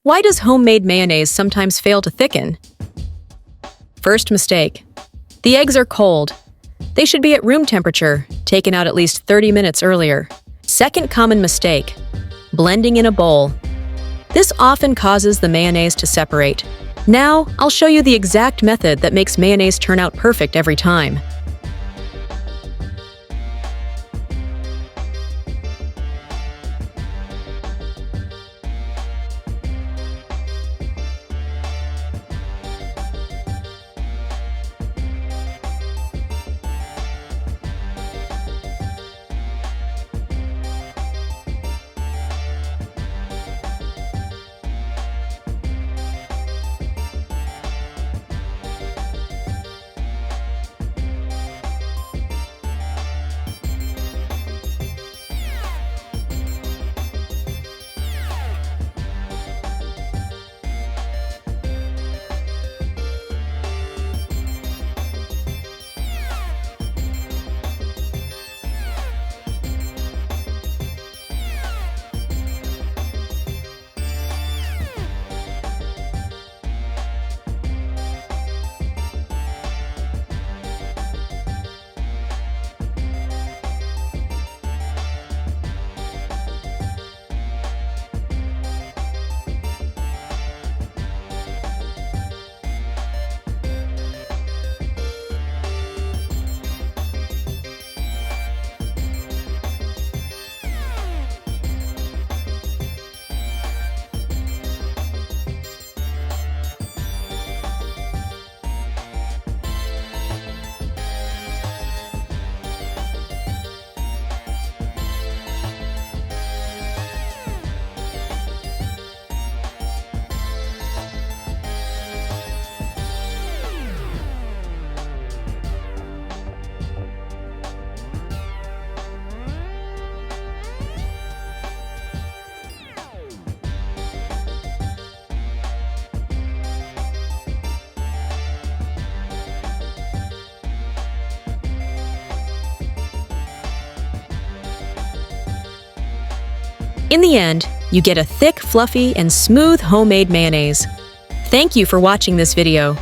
Why does homemade mayonnaise sometimes fail to thicken? First mistake. The eggs are cold. They should be at room temperature, taken out at least 30 minutes earlier. Second common mistake. Blending in a bowl. This often causes the mayonnaise to separate. Now, I'll show you the exact method that makes mayonnaise turn out perfect every time. In the end, you get a thick, fluffy, and smooth homemade mayonnaise. Thank you for watching this video.